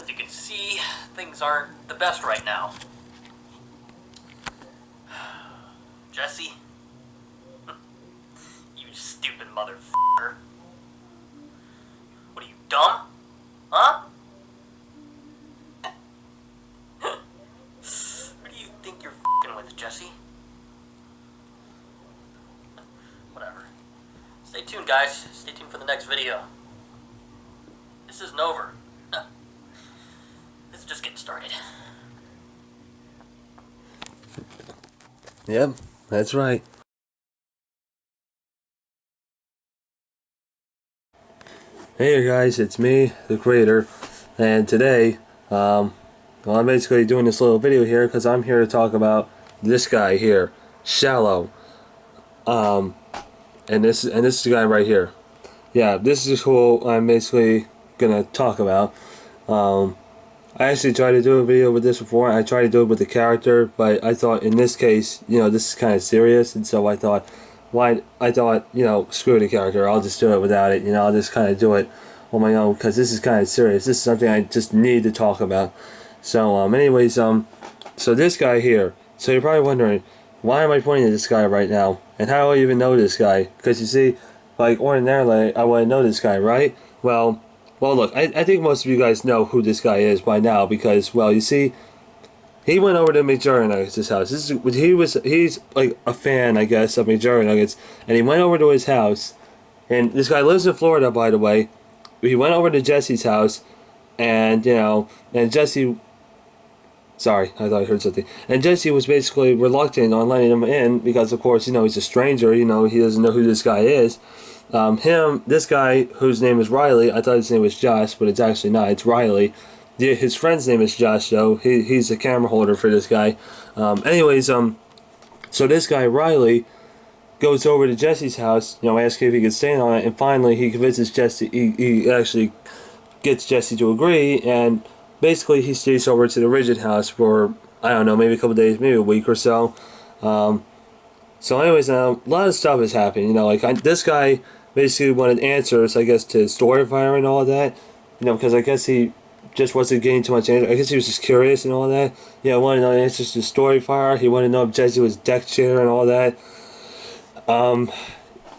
As you can see, things aren't the best right now. Jesse? You stupid motherfucker. What are you, dumb? Huh? Who do you think you're f***ing with, Jesse? Whatever. Stay tuned, guys. Stay tuned for the next video. This isn't over. This is just getting started. Yep, that's right. Hey guys, it's me, the creator, and today, I'm basically doing this little video here because I'm here to talk about this guy here, Shallow, and this is the guy right here. Yeah, this is who I'm basically gonna talk about. I actually tried to do a video with this before. I tried to do it with the character, but I thought in this case, you know, this is kind of serious, and so I thought, you know, screw the character. I'll just do it without it. You know, I'll just kind of do it on my own because this is kind of serious. This is something I just need to talk about. So, anyways, so this guy here. So you're probably wondering, why am I pointing at this guy right now, and how do I even know this guy? Because you see, like ordinarily, I wouldn't know this guy, right? Well, look, I think most of you guys know who this guy is by now because, well, you see, he went over to McJuggernuggets' house. He's like a fan, I guess, of McJuggernuggets, and he went over to his house. And this guy lives in Florida, by the way. He went over to Jesse's house, and you know, and Jesse. Sorry, I thought I heard something. And Jesse was basically reluctant on letting him in because, of course, you know, he's a stranger. You know, he doesn't know who this guy is. This guy, whose name is Reiley, I thought his name was Josh, but it's actually not, it's Reiley. His friend's name is Josh, though. He's a camera holder for this guy. Anyways, so this guy, Reiley, goes over to Jesse's house, you know, asking if he could stand on it, and finally he convinces Jesse, he actually gets Jesse to agree, and basically he stays over to the Rigid house for, I don't know, maybe a couple days, maybe a week or so. So anyways, a lot of stuff is happening, you know, like, this guy basically wanted answers, I guess, to Storyfire and all that, you know, because I guess he just wasn't getting too much answer. I guess he was just curious and all that. Yeah, wanted to know the answers to Storyfire. He wanted to know if Jesse was deck chair and all that.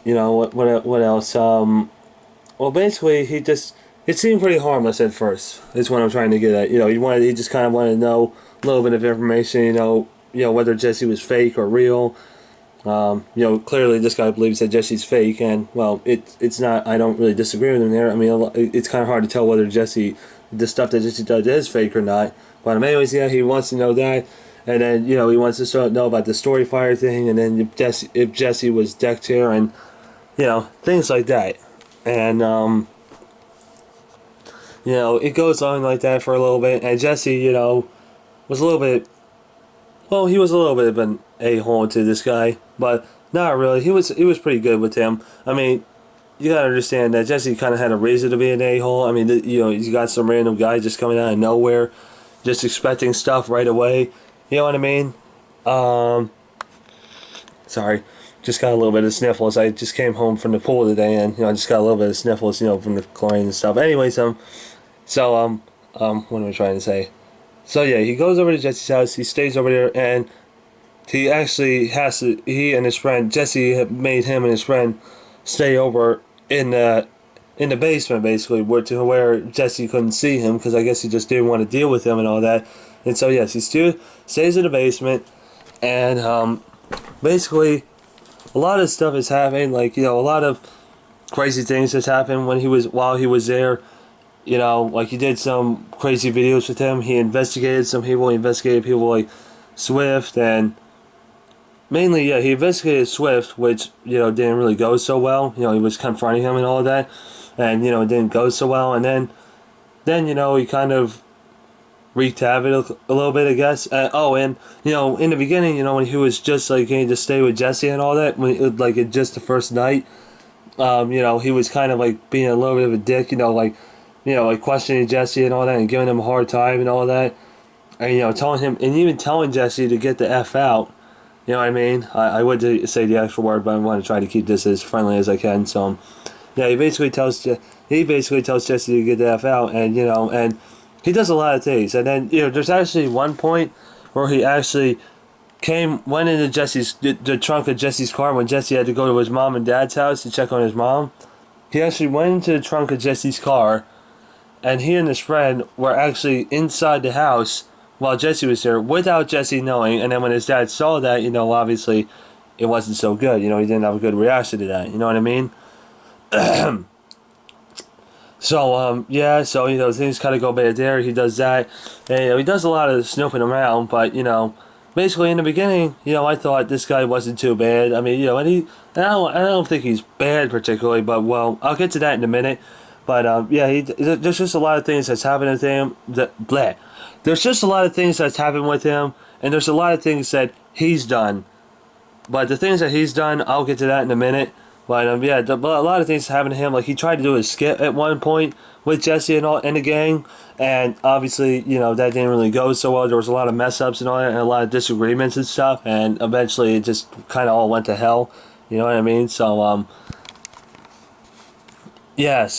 You know, what else? Well, basically, it seemed pretty harmless at first, is what I'm trying to get at. You know, he just kind of wanted to know a little bit of information, you know, whether Jesse was fake or real. You know, clearly this guy believes that Jesse's fake, and, well, it's not, I don't really disagree with him there. I mean, it's kind of hard to tell whether the stuff that Jesse does is fake or not. But anyways, yeah, he wants to know that, and then, you know, he wants to know about the Storyfire thing, and then if Jesse was deck chair, and, you know, things like that. And, you know, it goes on like that for a little bit, and Jesse, you know, was a little bit, well, he was a little bit of an a-hole to this guy, but not really. He was pretty good with him. I mean, you gotta understand that Jesse kind of had a reason to be an a-hole. I mean, you know, you got some random guy just coming out of nowhere, just expecting stuff right away. You know what I mean? Sorry, just got a little bit of sniffles. I just came home from the pool today, and, you know, I just got a little bit of sniffles, you know, from the chlorine and stuff. Anyways, what am I trying to say? So yeah, he goes over to Jesse's house. He stays over there, and he actually has to. He and his friend Jesse made him and his friend stay over in the basement, basically, where Jesse couldn't see him because I guess he just didn't want to deal with him and all that. And so yes, he still stays in the basement, and basically, a lot of stuff is happening. Like, you know, a lot of crazy things has happened while he was there. You know, like, he did some crazy videos with him. He investigated some people. He investigated people like Swift, and mainly, yeah, he investigated Swift, which, you know, didn't really go so well. You know, he was confronting him and all of that, and, you know, it didn't go so well. And then you know, he kind of wreaked havoc a little bit, I guess. And, you know, in the beginning, you know, when he was just, like, going to stay with Jesse and all that, like, just the first night, you know, he was kind of, like, being a little bit of a dick, you know, like questioning Jesse and all that, and giving him a hard time and all that, and, you know, telling him, and even telling Jesse to get the F out. You know what I mean? I would say the actual word, but I want to try to keep this as friendly as I can. So, yeah, he basically tells Jesse to get the F out, and, you know, and he does a lot of things. And then, you know, there's actually one point where he actually went into the trunk of Jesse's car when Jesse had to go to his mom and dad's house to check on his mom. He actually went into the trunk of Jesse's car, and he and his friend were actually inside the house while Jesse was there without Jesse knowing. And then when his dad saw that, you know, obviously it wasn't so good. You know, he didn't have a good reaction to that. You know what I mean? So, yeah, so, you know, things kind of go bad there. He does that. And, you know, he does a lot of snooping around, but, you know, basically in the beginning, you know, I thought this guy wasn't too bad. I mean, you know, and I don't think he's bad particularly, but, well, I'll get to that in a minute. But, yeah, there's just a lot of things that's happening to him. There's just a lot of things that's happened with him, and there's a lot of things that he's done. But the things that he's done, I'll get to that in a minute. But yeah, a lot of things happened to him. Like he tried to do a skit at one point with Jesse and the gang, and obviously, you know, that didn't really go so well. There was a lot of mess ups and all that, and a lot of disagreements and stuff. And eventually, it just kind of all went to hell. You know what I mean? So yeah,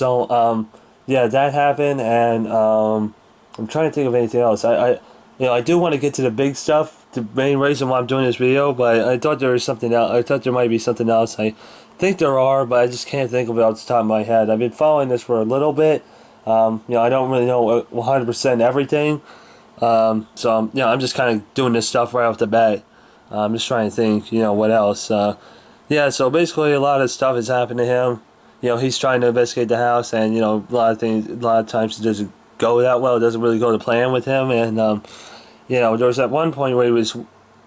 yeah, that happened, and I'm trying to think of anything else. You know, I do want to get to the big stuff, the main reason why I'm doing this video, but I thought there was something else. I thought there might be something else. I think there are, but I just can't think of it off the top of my head. I've been following this for a little bit. You know, I don't really know 100% everything. So, you know, I'm just kind of doing this stuff right off the bat. I'm just trying to think, you know, what else. Yeah, so basically a lot of stuff has happened to him. You know, he's trying to investigate the house, and, you know, a lot of times it doesn't go that well. It doesn't really go to plan with him, and, you know, there was at one point where he was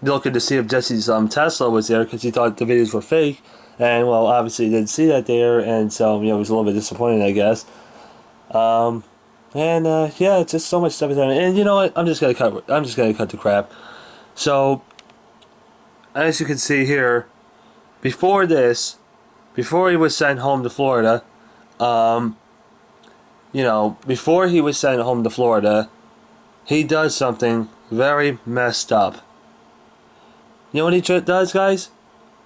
looking to see if Jesse's Tesla was there because he thought the videos were fake, and, well, obviously he didn't see that there, and so, you know, he was a little bit disappointed, I guess. Yeah, it's just so much stuff is happening. And you know what? I'm just gonna cut the crap. So, as you can see here, before he was sent home to Florida, you know, before he was sent home to Florida, he does something very messed up. You know what he does, guys?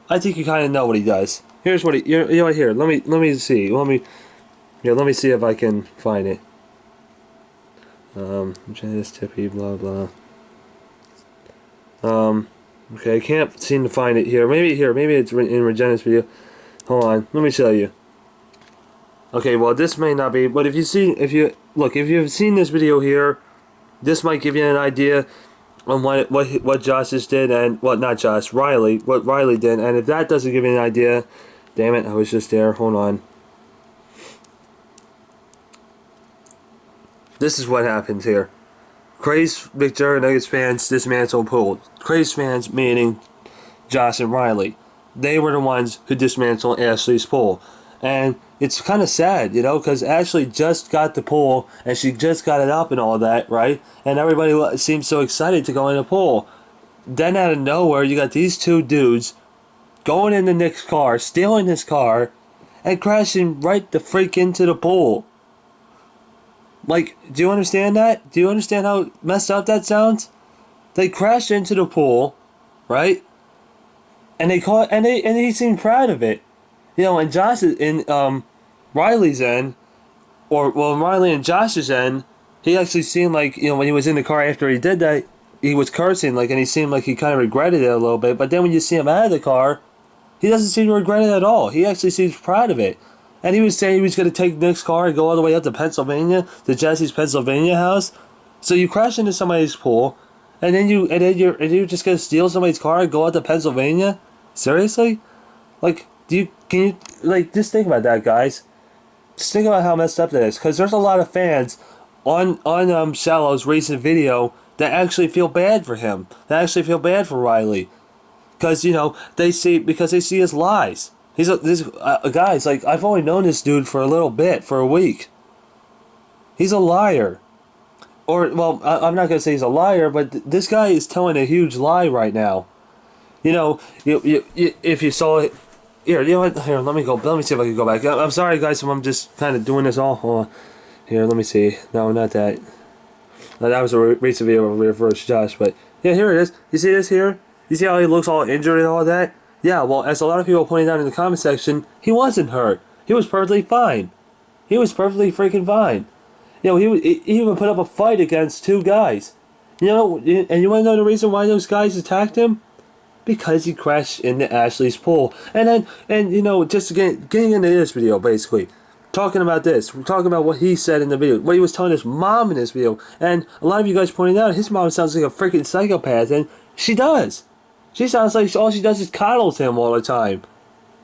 I think you kind of know what he does. Here's what you know what, here, let me see. Let me see if I can find it. Janice Tippy, blah blah. Okay, I can't seem to find it here. Maybe it's in Regina's video. Hold on, let me show you. Okay, well this may not be, but if you've seen this video here, this might give you an idea on what Josh just did, and not Josh, Reiley, what Reiley did, and if that doesn't give you an idea, damn it, I was just there. Hold on. This is what happens here. Crazed McJuggernuggets fans dismantle pool. Crazed fans, meaning Josh and Reiley. They were the ones who dismantled Ashley's pool. And it's kind of sad, you know, because Ashley just got the pool, and she just got it up and all that, right? And everybody seems so excited to go in the pool. Then out of nowhere, you got these two dudes going into Nick's car, stealing his car, and crashing right the freak into the pool. Like, do you understand that? Do you understand how messed up that sounds? They crashed into the pool, right? And he seemed proud of it. You know, and Josh in Reilly's end, Reilly and Josh's end, he actually seemed like, you know, when he was in the car after he did that, he was cursing, like, and he seemed like he kind of regretted it a little bit. But then when you see him out of the car, he doesn't seem to regret it at all. He actually seems proud of it. And he was saying he was going to take Nick's car and go all the way up to Pennsylvania, to Jesse's Pennsylvania house. So you crash into somebody's pool, and then you're just going to steal somebody's car and go out to Pennsylvania? Seriously? Like, just think about that, guys. Just think about how messed up that is, because there's a lot of fans on Shallow's recent video that actually feel bad for him. That actually feel bad for Reilly, because, you know, they see his lies. Guys, like, I've only known this dude for a little bit, for a week. He's a liar. Or, well, I'm not going to say he's a liar, but this guy is telling a huge lie right now. You know, if you saw it, here, you know what, here, let me see if I can go back. I'm sorry, guys, I'm just kind of doing this all. Hold on. Here, let me see. No, not that. That was a recent video of Reverse Josh, but, yeah, here it is. You see this here? You see how he looks all injured and all that? Yeah, well, as a lot of people pointed out in the comment section, he wasn't hurt. He was perfectly fine. He was perfectly freaking fine. You know, he even put up a fight against two guys. You know, and you want to know the reason why those guys attacked him? Because he crashed into Ashley's pool. And then, and you know, just getting into this video, basically. Talking about this. We're talking about what he said in the video. What he was telling his mom in this video. And a lot of you guys pointed out, his mom sounds like a freaking psychopath. And she does. She sounds like all she does is coddles him all the time.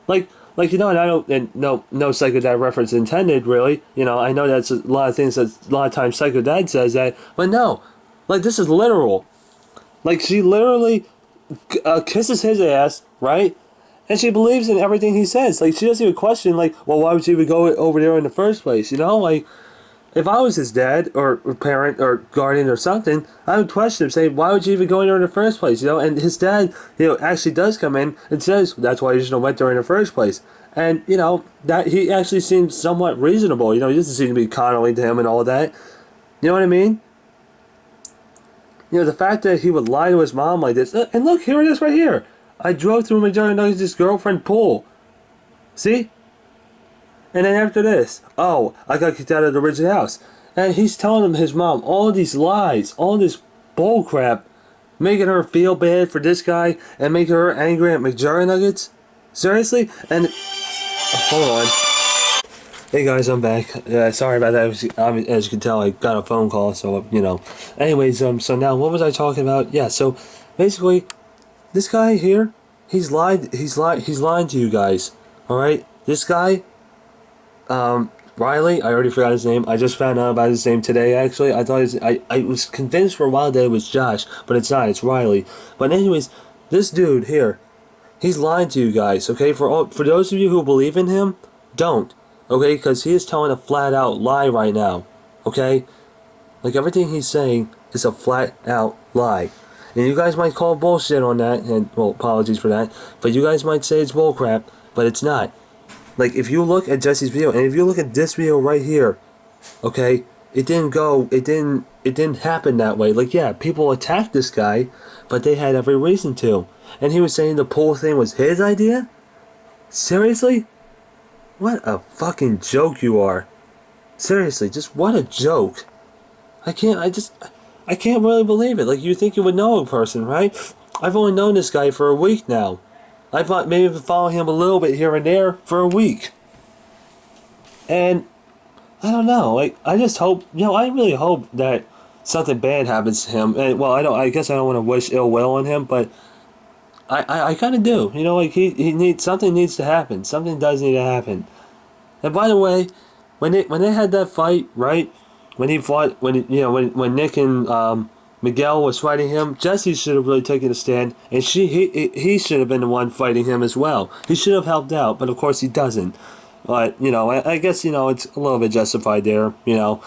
Like you know, and I don't, and no Psycho Dad reference intended, really. You know, I know that's a lot of things that a lot of times Psycho Dad says that. But no. Like, this is literal. Like, she literally kisses his ass, right? And she believes in everything he says. Like, she doesn't even question, like, well, why would you even go over there in the first place? You know, like, if I was his dad or parent or guardian or something, I would question him, saying, why would you even go in there in the first place? You know, and his dad, you know, actually does come in and says that's why you shouldn't have went there in the first place. And, you know, that he actually seems somewhat reasonable. You know, he doesn't seem to be coddling to him and all that. You know what I mean? You know, the fact that he would lie to his mom like this. And look, here it is right here. I drove through McJuggernuggets' girlfriend pool. See? And then after this, oh, I got kicked out of the original house. And he's telling him, his mom, all these lies, all this bull crap, making her feel bad for this guy and making her angry at McJuggernuggets. Seriously? And hold on. Hey guys, I'm back. Sorry about that. As you can tell, I got a phone call, so you know. Anyways, so now what was I talking about? Yeah, so basically, this guy here, he's lying to you guys. All right, this guy, Reiley. I already forgot his name. I just found out about his name today. Actually, I thought I was convinced for a while that it was Josh, but it's not. It's Reiley. But anyways, this dude here, he's lying to you guys. Okay, for those of you who believe in him, don't. Okay, because he is telling a flat-out lie right now. Okay? Like, everything he's saying is a flat-out lie. And you guys might call bullshit on that, and, well, apologies for that, but you guys might say it's bullcrap, but it's not. Like, if you look at Jesse's video, and if you look at this video right here, okay, it didn't happen that way. Like, yeah, people attacked this guy, but they had every reason to. And he was saying the pool thing was his idea? Seriously? What a fucking joke you are. Seriously, just what a joke. I can't really believe it. Like, you think you would know a person, right? I've only known this guy for a week now. I've maybe been following him a little bit here and there for a week. And, I don't know, like, I just hope, you know, I really hope that something bad happens to him. And, well, I guess I don't want to wish ill will on him, but I kind of do. You know, like, something needs to happen. Something does need to happen. And by the way, when they had that fight, right? When Nick and Miguel was fighting him, Jesse should have really taken a stand, and he should have been the one fighting him as well. He should have helped out, but of course he doesn't. But, you know, I guess, you know, it's a little bit justified there, you know.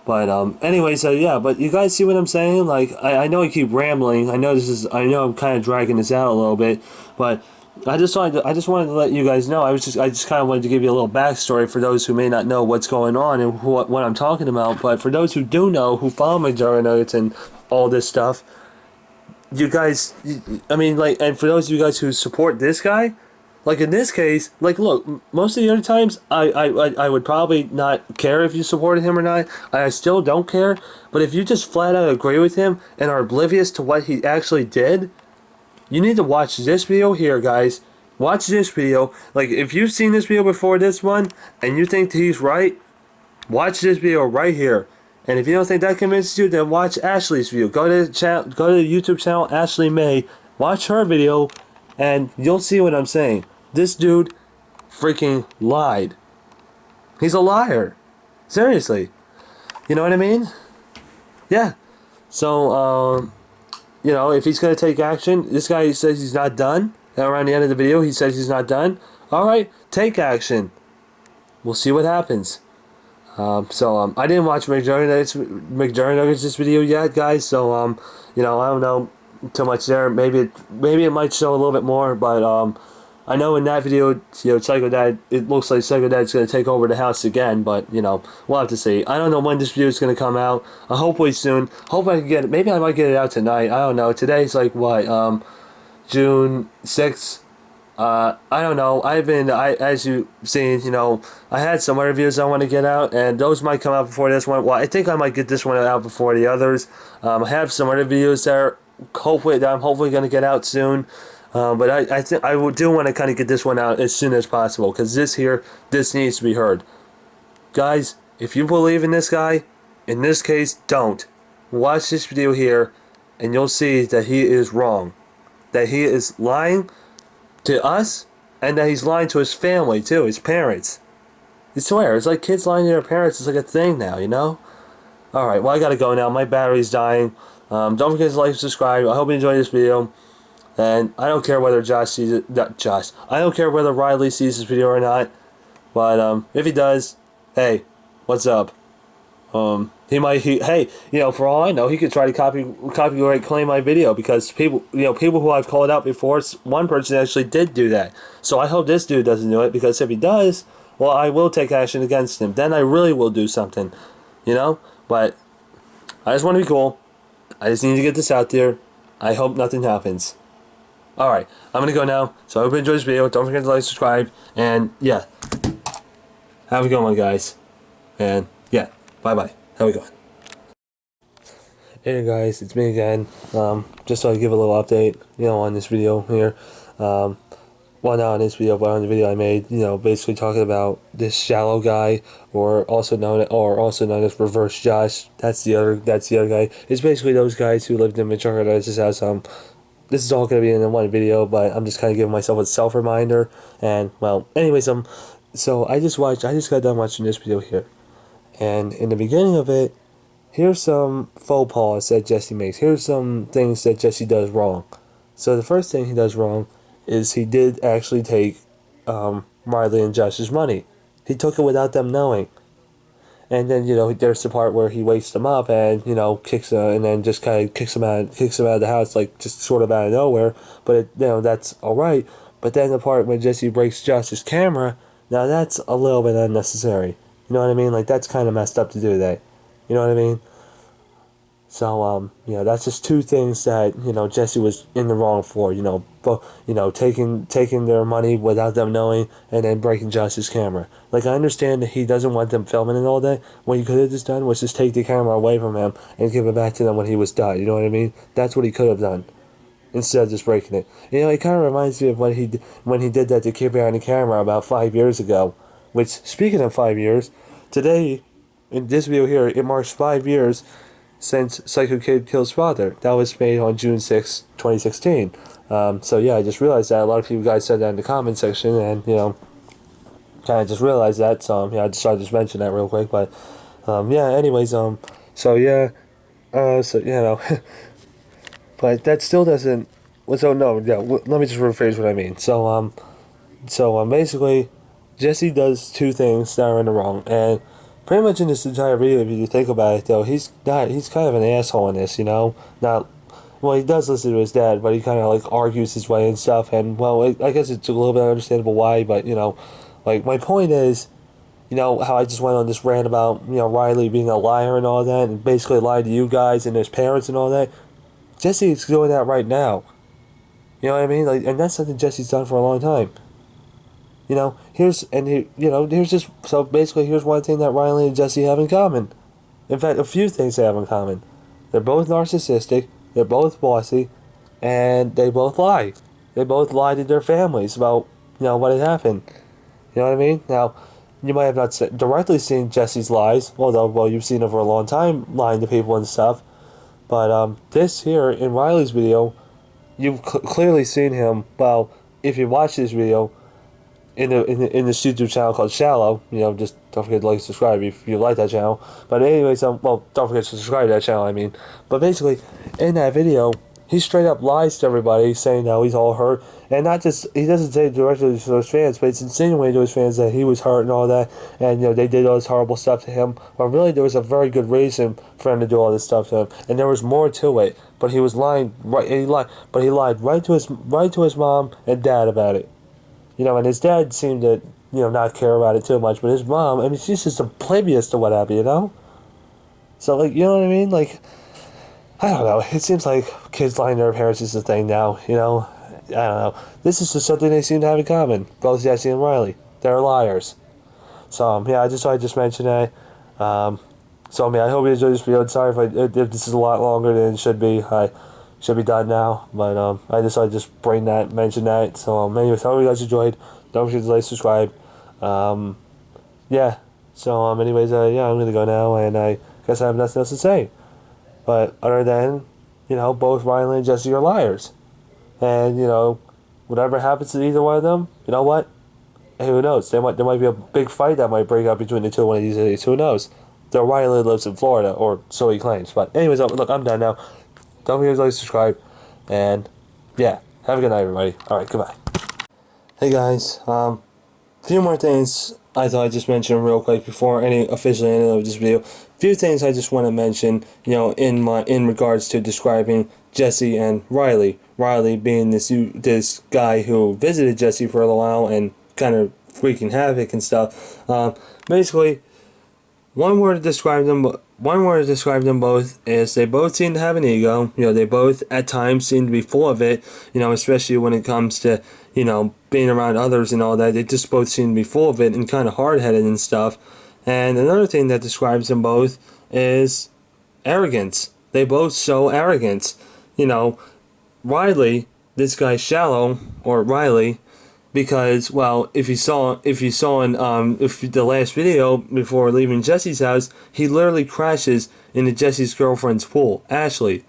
But anyway, so yeah, but you guys see what I'm saying? Like, I know I keep rambling. I know I'm kind of dragging this out a little bit, but I just wanted to let you guys know. I just kind of wanted to give you a little backstory for those who may not know what's going on and what I'm talking about. But for those who do know, who follow McJuggernuggets and all this stuff, you guys, I mean, like, and for those of you guys who support this guy, like in this case, like, look, most of the other times, I would probably not care if you supported him or not. I still don't care. But if you just flat out agree with him and are oblivious to what he actually did, you need to watch this video here, guys. Watch this video. Like, if you've seen this video before this one, and you think he's right, watch this video right here. And if you don't think that convinces you, then watch Ashley's video. Go to the YouTube channel Ashley May. Watch her video, and you'll see what I'm saying. This dude freaking lied. He's a liar. Seriously. You know what I mean? Yeah. So, you know, if he's going to take action, this guy says he's not done. Around the end of the video, he says he's not done. Alright, take action. We'll see what happens. I didn't watch McJuggernuggets this video yet, guys, so, you know, I don't know too much there. Maybe it might show a little bit more, but, I know in that video, you know, Psycho Dad, it looks like Psycho Dad's going to take over the house again, but, you know, we'll have to see. I don't know when this video is going to come out. Hopefully soon. Hope I can get it. Maybe I might get it out tonight. I don't know. Today's like, what, June 6th? I don't know. As you've seen, I had some other videos I want to get out, and those might come out before this one. Well, I think I might get this one out before the others. I have some other videos that I'm hopefully going to get out soon. But I think do want to kind of get this one out as soon as possible, because this needs to be heard. Guys, if you believe in this guy, in this case, don't. Watch this video here, and you'll see that he is wrong. That he is lying to us, and that he's lying to his family too, his parents. I swear, it's like kids lying to their parents. It's like a thing now, Alright, well, I gotta go now. My battery's dying. Don't forget to like and subscribe. I hope you enjoyed this video. And I don't care whether Josh sees it. Not Josh. I don't care whether Reiley sees this video or not. But if he does, hey, what's up? Hey, for all I know, he could try to copyright claim my video, because people who I've called out before, one person actually did do that. So I hope this dude doesn't do it, because if he does, well, I will take action against him. Then I really will do something, But I just want to be cool. I just need to get this out there. I hope nothing happens. Alright, I'm gonna go now. So I hope you enjoyed this video. Don't forget to like, subscribe, and yeah. Have a good one, guys. And yeah, bye-bye. Have a good one. Hey guys, it's me again. Just so I give a little update, on this video here. Well, not on this video, but on the video I made, basically talking about this shallow guy, or also known as Reverse Josh. That's the other guy. It's basically those guys who lived in McJuggernuggets' house. This is all gonna be in one video, but I'm just kind of giving myself a self reminder. And well, anyways, so I just got done watching this video here, and in the beginning of it, here's some faux pas that Jesse makes. Here's some things that Jesse does wrong. So the first thing he does wrong is he did actually take Reiley and Josh's money. He took it without them knowing. And then, there's the part where he wakes them up and, kicks and then just kind of kicks them out of the house, like just sort of out of nowhere. But, that's alright. But then the part when Jesse breaks Josh's camera, now that's a little bit unnecessary. You know what I mean? Like, that's kind of messed up to do that. You know what I mean? So, that's just two things that, Jesse was in the wrong for, taking their money without them knowing, and then breaking Josh's camera. Like, I understand that he doesn't want them filming it all day. What he could have just done was just take the camera away from him and give it back to them when he was done. You know what I mean? That's what he could have done, instead of just breaking it. It kind of reminds me of when he did that to Kid Behind the Camera about 5 years ago. Which, speaking of 5 years, today, in this video here, it marks 5 years since Psycho Kid killed his father. That was made on June 6, 2016. So yeah, I just realized that. A lot of you guys said that in the comment section, and, kind of just realized that. So, I decided to just mention that real quick. But, yeah, anyways, so yeah, but that still doesn't, so no, yeah, let me just rephrase what I mean. So, basically, Jesse does two things that are in the wrong, and pretty much in this entire video, if you think about it, though, he's kind of an asshole in this, Not, well, he does listen to his dad, but he kind of, like, argues his way and stuff, and, well, I guess it's a little bit understandable why, but, like, my point is, how I just went on this rant about, Reiley being a liar and all that, and basically lied to you guys and his parents and all that. Jesse is doing that right now. You know what I mean? Like, and that's something Jesse's done for a long time. Here's just, so basically here's one thing that Reiley and Jesse have in common. In fact, a few things they have in common. They're both narcissistic, they're both bossy, and they both lie. They both lie to their families about, what had happened. You know what I mean? Now, you might have not directly seen Jesse's lies, although, well, you've seen him for a long time lying to people and stuff. But, this here, in Reiley's video, you've clearly seen him, well, if you watch this video, in the YouTube channel called Shallow, just don't forget to like and subscribe if you like that channel. But anyways, well, don't forget to subscribe to that channel, I mean. But basically, in that video, he straight up lies to everybody, saying how he's all hurt. And not just, he doesn't say it directly to his fans, but it's insinuating to his fans that he was hurt and all that, and, they did all this horrible stuff to him. But really, there was a very good reason for him to do all this stuff to him. And there was more to it. But he was lying, he lied right to his mom and dad about it. And his dad seemed to, not care about it too much, but his mom, I mean, she's just oblivious to what happened, So, like, you know what I mean? Like, I don't know, it seems like kids lying to their parents is the thing now, I don't know. This is just something they seem to have in common. Both Jesse and Reiley. They're liars. So, yeah, I just mention that. So, I hope you enjoyed this video. Sorry if this is a lot longer than it should be. I should be done now. But, I decided to just mention that. So, anyways, I hope you guys enjoyed. Don't forget to like, subscribe. Yeah. So, anyways, yeah, I'm going to go now. And I guess I have nothing else to say. But, other than, both Reiley and Jesse are liars. And, whatever happens to either one of them, you know what? Hey, who knows? There might be a big fight that might break out between the two one of these days. Who knows? Though Reiley lives in Florida, or so he claims. But anyways, look, I'm done now. Don't forget to like, subscribe, and yeah, have a good night, everybody. All right, goodbye. Hey guys, few more things I thought I'd just mention real quick before officially ending of this video. Few things I just want to mention, in regards to describing Jesse and Reiley. Reiley being this guy who visited Jesse for a little while and kind of freaking havoc and stuff. Basically, one word to describe them both is they both seem to have an ego. They both at times seem to be full of it. Especially when it comes to being around others and all that. They just both seem to be full of it and kind of hard-headed and stuff. And another thing that describes them both is arrogance. They both show arrogance. Reiley, this guy's shallow, or Reiley, because, well, if you saw in the last video before leaving Jesse's house, he literally crashes into Jesse's girlfriend's pool, Ashley.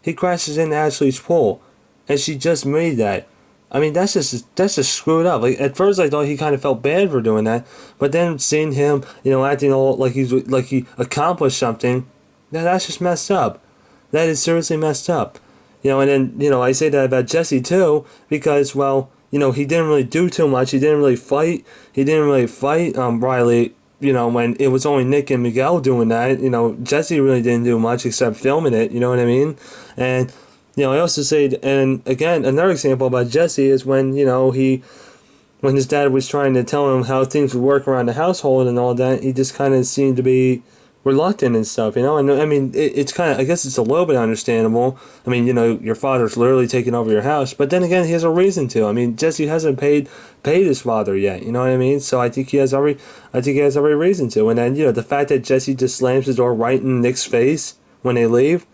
He crashes into Ashley's pool, and she just made that. I mean, that's just screwed up. Like, at first I thought he kind of felt bad for doing that, but then seeing him, acting all like he accomplished something, that's just messed up. That is seriously messed up. And then, I say that about Jesse too, because, well, he didn't really do too much. He didn't really fight. Reiley, when it was only Nick and Miguel doing that. Jesse really didn't do much except filming it, you know what I mean? And, I also say, and again, another example about Jesse is when, when his dad was trying to tell him how things would work around the household and all that, he just kind of seemed to be reluctant and stuff, and I mean, it's kind of, I guess it's a little bit understandable. I mean, your father's literally taking over your house, but then again, he has a reason to. I mean, Jesse hasn't paid his father yet, you know what I mean? So I think he has every reason to. And then, the fact that Jesse just slams the door right in Nick's face when they leave,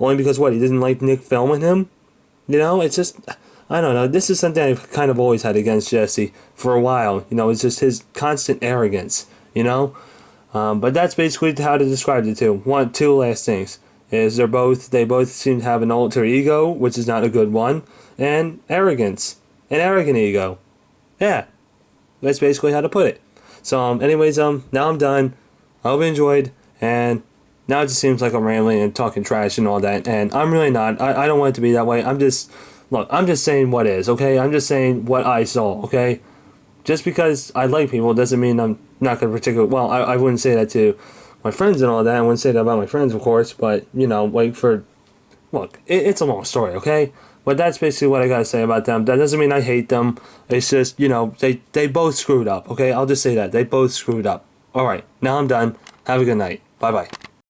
only because what, he didn't like Nick filming him? It's just, I don't know. This is something I've kind of always had against Jesse for a while. It's just his constant arrogance, But that's basically how to describe the two. Two last things is they both seem to have an alter ego, which is not a good one, and arrogance, an arrogant ego. Yeah, that's basically how to put it. So, anyways, now I'm done. I hope you enjoyed, and now it just seems like I'm rambling and talking trash and all that, and I'm really not. I don't want it to be that way. I'm just saying what is, okay? I'm just saying what I saw, okay? Just because I like people doesn't mean I'm not going to particularly... Well, I wouldn't say that to my friends and all that. I wouldn't say that about my friends, of course. But, Look, it's a long story, okay? But that's basically what I got to say about them. That doesn't mean I hate them. It's just, they both screwed up, okay? I'll just say that. They both screwed up. Alright, now I'm done. Have a good night. Bye-bye.